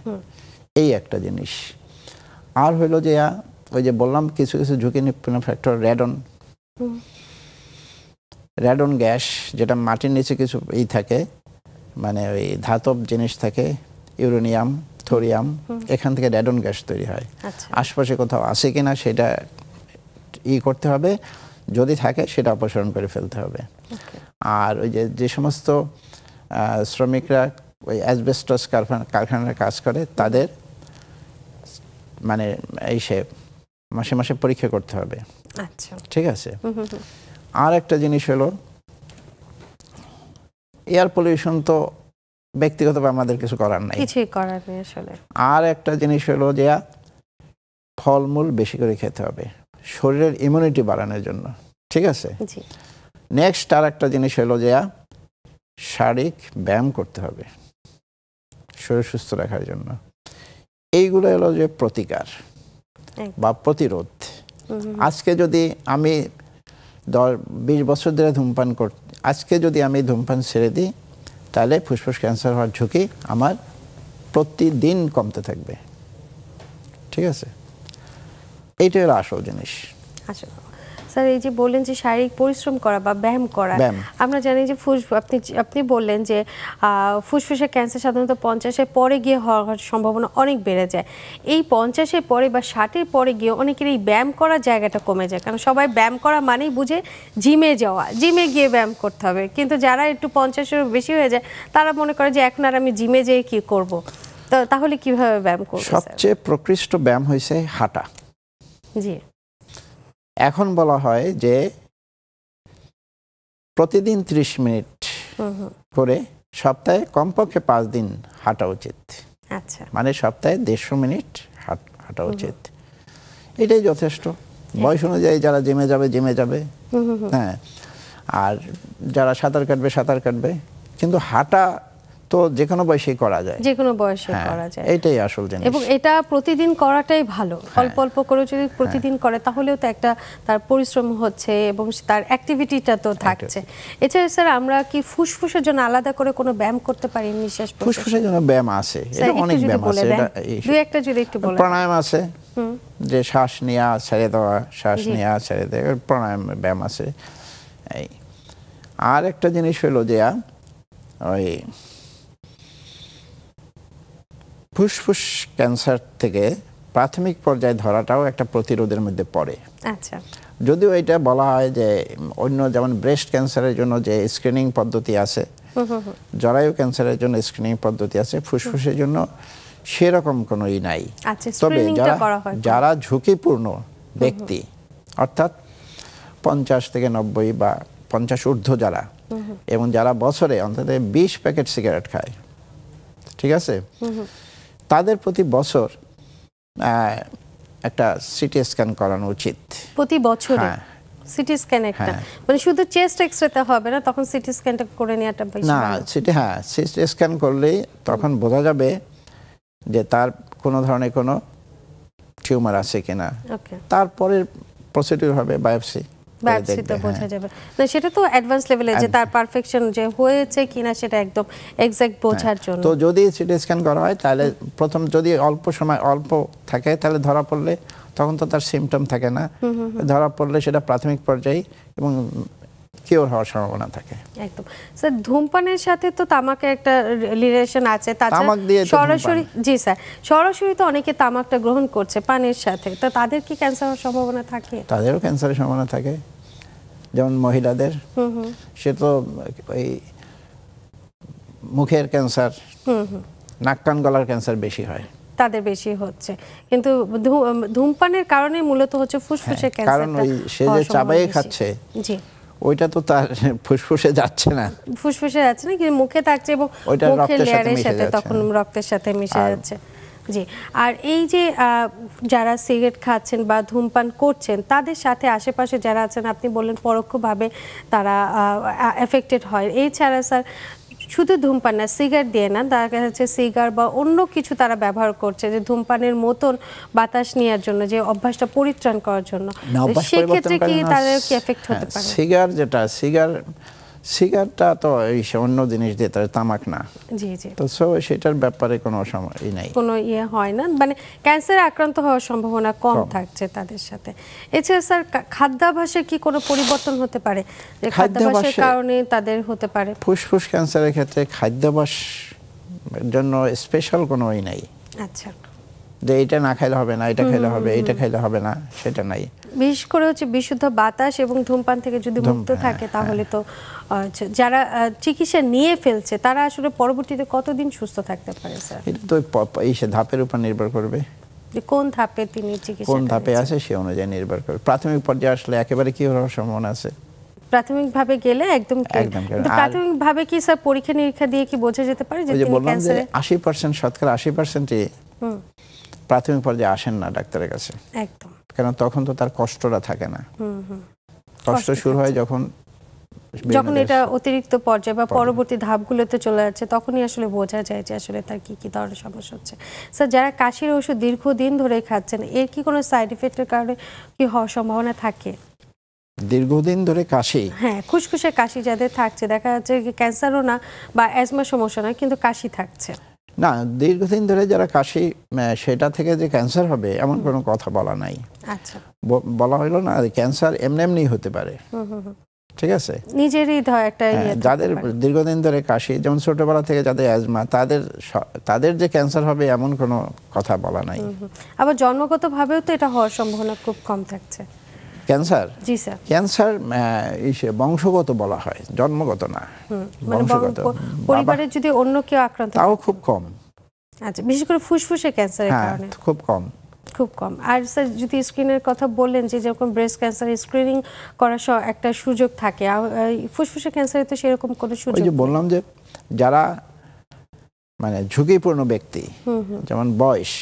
এই একটা জিনিস। আর হইলো যে ওই যে বললাম কিছু কিছু ঝুঁকিপূর্ণ ফ্যাক্টর, রেডন গ্যাস, যেটা মাটির নিচে কিছু থাকে, মানে ওই ধাতব জিনিস থাকে, ইউরেনিয়াম, থোরিয়াম, এখান থেকে রেডন গ্যাস তৈরি হয়। আশপাশে কোথাও আছে কিনা সেটা করতে হবে, যদি থাকে সেটা অপসারণ করে ফেলতে হবে। আর ওই যে সমস্ত শ্রমিকরা ওই অ্যাসবেস্টস কারখানায় কাজ করে, তাদের মাসে মাসে পরীক্ষা করতে হবে। ঠিক আছে। আর একটা জিনিস হলো এয়ার পলিউশন, তো ব্যক্তিগতভাবে আমাদের কিছু করার নাই, কিছুই করার নেই আসলে। আর একটা জিনিস হলো যে ফলমূল বেশি করে খেতে হবে শরীরের ইমিউনিটি বাড়ানোর জন্য। ঠিক আছে। নেক্সট আর একটা জিনিস হলো যে শারীরিক ব্যায়াম করতে হবে শরীর সুস্থ রাখার জন্য। এইগুলো হলো যে প্রতিকার বা প্রতিরোধ। আজকে যদি আমি 20 বছর ধরে ধূমপান আজকে যদি আমি ধূমপান ছেড়ে দিই তাহলে ফুসফুস ক্যান্সার হওয়ার ঝুঁকি আমার প্রতিদিন কমতে থাকবে। ঠিক আছে, এইটাই হলো আসল জিনিস। আচ্ছা স্যার, এই যে বললেন যে শারীরিক পরিশ্রম করা বা ব্যায়াম করা, আমরা জানি যে আপনি বললেন যে ফুসফুসের ক্যান্সার সাধারণত 50-এর পরে গিয়ে হওয়ার সম্ভাবনা অনেক বেড়ে যায়। এই 50-এর পরে বা 60-এর পরে গিয়ে অনেকের এই ব্যায়াম করার জায়গাটা কমে যায়, কারণ সবাই ব্যায়াম করা মানেই বুঝে জিমে যাওয়া, জিমে গিয়ে ব্যায়াম করতে হবে। কিন্তু যারা একটু 50-এর বেশি হয়ে যায় তারা মনে করে যে এখন আর আমি জিমে যেয়ে কি করব, তাহলে কিভাবে ব্যায়াম করব? সবচেয়ে প্রকৃষ্ট ব্যায়াম হয়েছে হাঁটা। জি, এখন বলা হয় যে প্রতিদিন 30 মিনিট করে সপ্তাহে কমপক্ষে 5 দিন হাঁটা উচিত। আচ্ছা, মানে সপ্তাহে 150 মিনিট হাঁটা উচিত। এটাই যথেষ্ট। বয়স অনুযায়ী যারা জিমে যাবে, হ্যাঁ, আর যারা সাঁতার কাটবে, কিন্তু হাঁটা তো যে কোনো বয়সেই করা যায়, যে কোনো বয়সে করা যায়, এটাই আসল জিনিস। এবং এটা প্রতিদিন করাটাই ভালো। অল্প অল্প করে যদি প্রতিদিন করে তাহলেও তো একটা তার পরিশ্রম হচ্ছে এবং তার অ্যাক্টিভিটিটা তো থাকছে। এছাড়া স্যার আমরা কি ফুসফুসের জন্য আলাদা করে কোনো ব্যায়াম করতে পারি? নিঃশ্বাস ফুসফুসের জন্য ব্যায়াম আছে, এটা অনেক ব্যায়াম আছে। এটা দুই একটা যদি একটু বলেন। প্রাণায়াম আছে, যে শ্বাস নেওয়া ছেড়ে দেওয়া, শ্বাস নেওয়া ছেড়ে দেওয়া, প্রাণায়াম ব্যায়াম আছে। এই আর একটা জিনিস হলো যে ওই ফুসফুস ক্যান্সার থেকে প্রাথমিক পর্যায়ে ধরাটাও একটা প্রতিরোধের মধ্যে পড়ে। আচ্ছা, যদিও এটা বলা হয় যে অন্য যেমন ব্রেস্ট ক্যান্সারের জন্য যে স্ক্রিনিং পদ্ধতি আছে, জরায়ু ক্যান্সারের জন্য স্ক্রিনিং পদ্ধতি আছে, ফুসফুসের জন্য সেরকম কোনো নাই। তবে যারা ঝুঁকিপূর্ণ ব্যক্তি, অর্থাৎ 50 থেকে 90 বা 50 ঊর্ধ্ব যারা, এবং যারা বছরে অন্তত 20 প্যাকেট সিগারেট খায়, ঠিক আছে, তাদের প্রতি বছর একটা সিটি স্ক্যান করানো উচিত। প্রতি বছর সিটি স্ক্যান একটা, মানে শুধু চেস্ট এক্সরেতে হবে না, তখন সিটি স্ক্যানটা করে নেওয়াটা বেশি না। সিটি স্ক্যান করলেই তখন বোঝা যাবে যে তার কোনো ধরনের কোনো টিউমার আছে কিনা। তারপরে প্রসিডিউর হবে বায়োপসি, বায়োপসিতে বোঝা যাবে। না, সেটা তো অ্যাডভান্স লেভেলে যে তার পারফেকশন যে হয়েছে কিনা সেটা একদম এক্সাক্ট বোঝার জন্য। তো যদি সিটি স্ক্যান করা হয় তাহলে প্রথম যদি অল্প থাকে তাহলে ধরা পড়লে তখন তো তার সিমটম থাকে না, ধরা পড়লে সেটা প্রাথমিক পর্যায়ে এবং কিওর হওয়ার সম্ভাবনা থাকে। একদম স্যার, ধূমপানের সাথে তো তামাকের একটা রিলেশন আছে। তাছাড়া সরাসরি, জি স্যার, সরাসরি তো অনেকে তামাকটা গ্রহণ করছে পানের সাথে, তো তাদের কি ক্যান্সার হওয়ার সম্ভাবনা থাকে? তাদেরও ক্যান্সারের সম্ভাবনা থাকে। যেমন মহিলাদের, সে তো ওই মুখের ক্যান্সার, নাক কান গলার ক্যান্সার বেশি হয়, তাদের বেশি হচ্ছে। কিন্তু ধূমপানের কারণে মূলত হচ্ছে ফুসফুসের ক্যান্সার। কারণ ওই সে যে চাবাই খাচ্ছে, জি, ওইটা তো তার ফুসফুসে যাচ্ছে না, কিন্তু মুখে থাকছে এবং মুখের লেয়ারের সাথে তখন রক্তের সাথে মিশে যাচ্ছে। জি, আর এই যে যারা সিগারেট খাচ্ছেন বা ধূমপান করছেন তাদের সাথে আশেপাশে যারা আছেন, আপনি বললেন পরোক্ষভাবে তারা এফেক্টেড হয়। এছাড়া স্যার শুধু ধূমপান না, সিগারেট দিয়ে না, দেখা যাচ্ছে সিগার বা অন্য কিছু তারা ব্যবহার করছে যে ধূমপানের মতন বাতাস নেওয়ার জন্য, যে অভ্যাসটা পরিত্রাণ করার জন্য, সেক্ষেত্রে কি তাদের কি এফেক্ট হতে পারে? সিগারটা তো এই অন্য জিনিস দিয়ে, তার তামাক না। জি জি, তো সেটার ব্যাপারে কোনো সমস্যা নাই, কোনো হয় না, মানে ক্যান্সারে আক্রান্ত হওয়ার সম্ভাবনা কম থাকছে তাদের সাথে। এছাড়া স্যার খাদ্যাভ্যাসে কি কোনো পরিবর্তন হতে পারে, যে খাদ্যাভ্যাসের কারণে তাদের হতে পারে? ফুসফুস ক্যান্সারের ক্ষেত্রে খাদ্যাভ্যাস জন্য স্পেশাল কোনো নাই। আচ্ছা, যে এটা না খাইলে হবে না, এটা খাইলে হবে, এটা খাইলে হবে না, সেটা নাই। বিশেষ করে হচ্ছে বিশুদ্ধ বাতাস এবং ধূমপান থেকে যদি মুক্ত থাকে তাহলে তো যারা চিকিৎসা নিয়ে ফেলছে তারা আসলে পরবর্তীতে কতদিন সুস্থ থাকতে পারে স্যার? এটা তো এই ধাপের উপর নির্ভর করবে, যে কোন ধাপে তিনি চিকিৎসা, কোন ধাপে আছে সে অনুযায়ী নির্ভর করবে। প্রাথমিক পর্যায়ে আসলে একেবারে কি হওয়ার সম্ভাবনা আছে? প্রাথমিকভাবে গেলে একদম প্রাথমিকভাবে কি স্যার পরীক্ষা নিরীক্ষা দিয়ে কি বোঝা যেতে পারে যে তিনি ক্যান্সারে? 80% শতকরা 80%ই প্রাথমিক পর্যায়ে আসেন না ডাক্তারের কাছে, একদম, কারণ তখন তো তার কষ্টটা থাকে না। কষ্ট শুরু হয় যখন এটা অতিরিক্ত পর্যায়ে বা পরবর্তী ধাপগুলোতে চলে যাচ্ছে, তখনই আসলে বোঝা যায় যে আসলে তার কি কি ধরনের সমস্যা হচ্ছে। স্যার, যারা কাশির ওষুধ দীর্ঘদিন ধরে খাচ্ছেন, এর কি কোনো সাইড এফেক্টের কারণে কি হওয়ার সম্ভাবনা থাকে? দীর্ঘদিন ধরে কাশি, হ্যাঁ খুশখুশে কাশি যাদের থাকছে, দেখা যাচ্ছে ক্যান্সারও না বা অ্যাজমা সমস্যা না, কিন্তু কাশি থাকছে না, দীর্ঘদিন ধরে যারা কাশি সেটা থেকে যে ক্যান্সার হবে এমন কোনো কথা বলা নাই। আচ্ছা, বলা হলো না ক্যান্সার এমনি এমনি হতে পারে, ঠিক আছে, নিজেরই একটা যাদের দীর্ঘদিন ধরে কাশি, যেমন ছোটবেলা থেকে যাদের অ্যাজমা, তাদের যে ক্যান্সার হবে এমন কোনো কথা বলা নাই। আবার জন্মগতভাবেও তো এটা হওয়ার সম্ভাবনা খুব কম থাকছে ক্যান্সার। জি স্যার। ক্যান্সার বংশগত বলা হয়, জন্মগত না, বংশগত। পরিবারে যদি অন্য কেউ আক্রান্ত, তাও খুব কম। আচ্ছা, বিশেষ করে ফুসফুসে ক্যান্সারের কারণে খুব কম, খুব কম। আর স্যার যদি স্ক্রিনের কথা বললেন যে যেরকম ব্রেস্ট ক্যান্সার স্ক্রিনিং করার একটা সুযোগ থাকে, ফুসফুসে ক্যান্সারে তো সেরকম কোনো সুযোগ নেই। ওই যে বললাম যে যারা মানে ঝুঁকিপূর্ণ ব্যক্তি, যেমন বয়স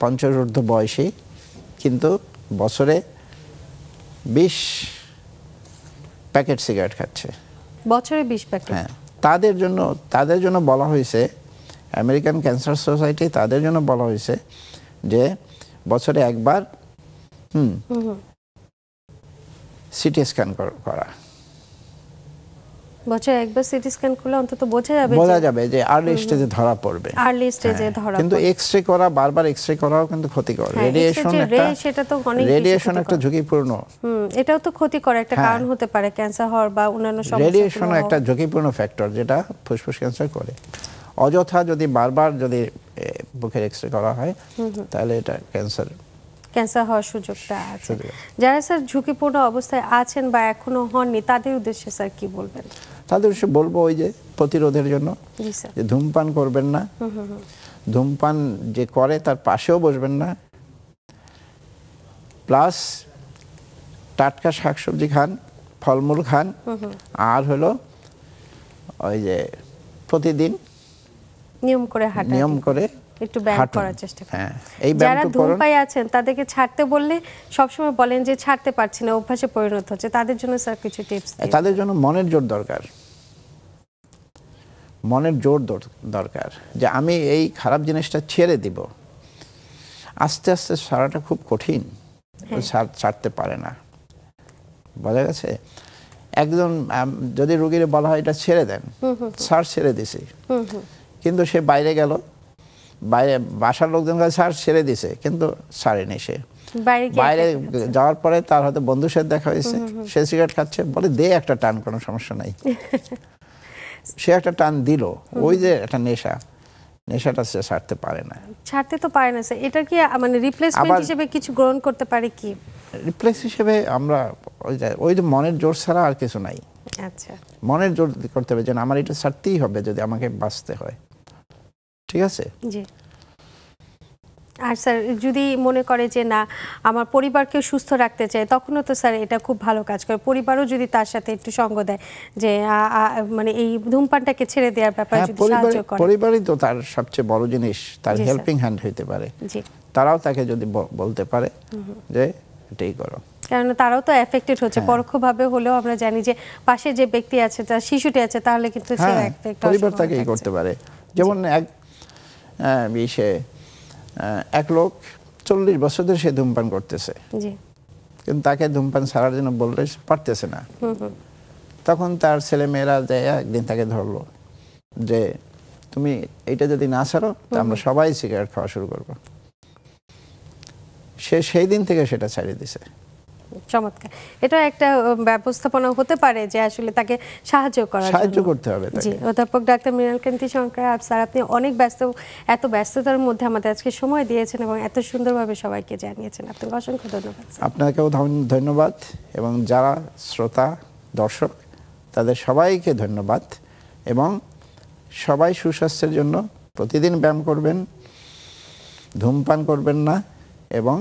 50 ঊর্ধ্ব বয়সী, কিন্তু বছরে 20 প্যাকেট সিগারেট খাচ্ছে, বছরে 20 প্যাকেট, হ্যাঁ, তাদের জন্য বলা হয়েছে, আমেরিকান ক্যান্সার সোসাইটি তাদের জন্য বলা হয়েছে যে বছরে একবার সিটি স্ক্যান করা। বছরে একবার সিটি স্ক্যান করলে অন্তত বোঝা যাবে যে আর্লি স্টেজে ধরা পড়বে, আর্লি স্টেজে ধরা। কিন্তু এক্সরে করা, বারবার এক্সরে করাও কিন্তু ক্ষতিকর। রেডিয়েশন একটা ঝুঁকিপূর্ণ, এটাও তো ক্ষতিকর একটা কারণ হতে পারে ক্যান্সার হওয়ার বা অন্যান্য সমস্যা। রেডিয়েশন একটা ঝুঁকিপূর্ণ ফ্যাক্টর যেটা ফুসফুস ক্যান্সার করে। অযথা যদি বারবার যদি বুকের এক্সরে করা হয় তাহলে এটা ক্যান্সার হওয়ার সুযোগটা আছে। যারা স্যার ঝুঁকিপূর্ণ অবস্থায় আছেন বা এখনো হননি, তাদের উদ্দেশ্যে স্যার কি বলবেন? তাদের উদ্দেশ্যে বলবো ওই যে প্রতিরোধের জন্য যে ধূমপান করবেন না, ধূমপান যে করে তার পাশেও বসবেন না, প্লাস টাটকা শাকসবজি খান, ফলমূল খান, আর হলো ওই যে প্রতিদিন নিয়ম করে একটু ব্যায়াম করার চেষ্টা করুন। যারা ধূমপায়ী আছেন তাদেরকে ছাড়তে বললে সবসময় বলেন যে ছাড়তে পারছি না, অভ্যাসে পরিণত হচ্ছে, তাদের জন্য স্যার কিছু টিপস দিন। তাদের জন্য মনের জোর দরকার, মনের জোর দরকার যে আমি এই খারাপ জিনিসটা ছেড়ে দিব। আস্তে আস্তে ছাড়াটা খুব কঠিন, ছাড়তে পারে না, বোঝা গেছে। একজন যদি রোগীর বলা হয় এটা ছেড়ে দেন, স্যার ছেড়ে দিছি, কিন্তু সে বাইরে গেল, বাইরে বাসার লোকজন স্যার ছেড়ে দিছে, কিন্তু ছাড়েনি। সে বাইরে যাওয়ার পরে তার হয়তো বন্ধুর সাথে দেখা হয়েছে, সে সিগারেট খাচ্ছে, বলে দে একটা টান, কোনো সমস্যা নাই। সে একটা টান দিল, ওই যে একটা নেশাটা সে ছাড়তে পারে না, ছাড়তে তো পারে না। এটা কি মানে রিপ্লেসমেন্ট হিসেবে কিছু গ্রহণ করতে পারে কি? রিপ্লেস হিসেবে আমরা ওই যে মনের জোর ছাড়া আর কিছু নাই। আচ্ছা, মনের জোর করতে হবে যে আমার এটা ছাড়তেই হবে যদি আমাকে বাঁচতে হয়, ঠিক আছে। জি। আর স্যার যদি মনে করে যে না আমার পরিবারকে সুস্থ রাখতে চায়, তখনও তো স্যার এটা খুব ভালো কাজ করে। পরিবারও যদি তার সাথে একটু সঙ্গ দেয়, যে মানে এই ধূমপানটাকে ছেড়ে দেওয়ার ব্যাপারে যদি সাহায্য করে, পরিবারই তো তার সবচেয়ে বড় জিনিস, তার হেল্পিং হ্যান্ড হইতে পারে। জি, তারাও তাকে যদি বলতে পারে যে এটাই করো, কারণ তারাও তো এফেক্টেড হচ্ছে পরোক্ষভাবে হলেও। আমরা জানি যে পাশে যে ব্যক্তি আছে, তার শিশুটি আছে, তাহলে কিন্তু সে পরিবার তাকেই করতে পারে। যেমন এক লোক 40 বছর ধরে সে ধূমপান করতেছে, কিন্তু তাকে ধূমপান ছাড়ার জন্য বললে পারতেছে না। তখন তার ছেলে মেয়েরা একদিন তাকে ধরলো যে তুমি এটা যদি না ছাড়ো তা আমরা সবাই সিগারেট খাওয়া শুরু করবো। সে সেই দিন থেকে সেটা ছাড়িয়ে দিছে। চমৎকার। এটা একটা ব্যবস্থাপনা হতে পারে যে আসলে তাকে সাহায্য করতে হবে। জি, অধ্যাপক ডাক্তার মৃণালকান্তি শঙ্কর স্যার, আপনি অনেক এত ব্যস্ততার মধ্যে আমাদের আজকে সময় দিয়েছেন এবং এত সুন্দরভাবে সবাইকে জানিয়েছেন। আপনাকে অসংখ্য ধন্যবাদ। আপনাকেও ধন্যবাদ, এবং যারা শ্রোতা দর্শক তাদের সবাইকে ধন্যবাদ, এবং সবাই সুস্বাস্থ্যের জন্য প্রতিদিন ব্যায়াম করবেন, ধূমপান করবেন না, এবং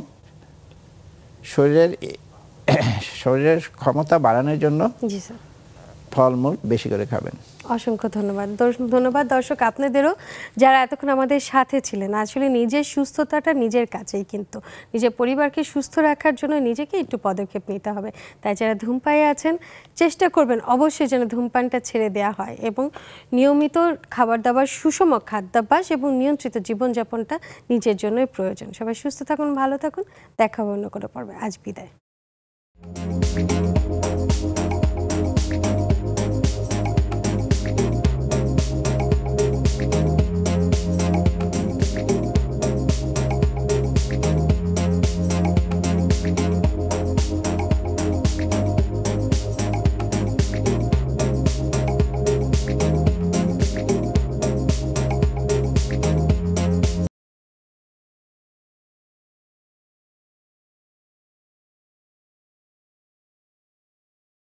শরীরের ক্ষমতা বাড়ানোর জন্য ফলমূল বেশি করে খাবেন। অসংখ্য ধন্যবাদ দর্শক আপনাদেরও, যারা এতক্ষণ আমাদের সাথে ছিলেন। আসলে নিজের সুস্থতাটা নিজের কাছেই, কিন্তু নিজের পরিবারকে সুস্থ রাখার জন্য নিজেকে একটু পদক্ষেপ নিতে হবে। তাই যারা ধূমপায়ী আছেন চেষ্টা করবেন অবশ্যই যেন ধূমপানটা ছেড়ে দেওয়া হয়, এবং নিয়মিত খাবার দাবার, সুষম খাদ্যাভ্যাস এবং নিয়ন্ত্রিত জীবনযাপনটা নিজের জন্যই প্রয়োজন। সবাই সুস্থ থাকুন, ভালো থাকুন, দেখা হবে অন্য কোনো পর্বে। আজ বিদায়।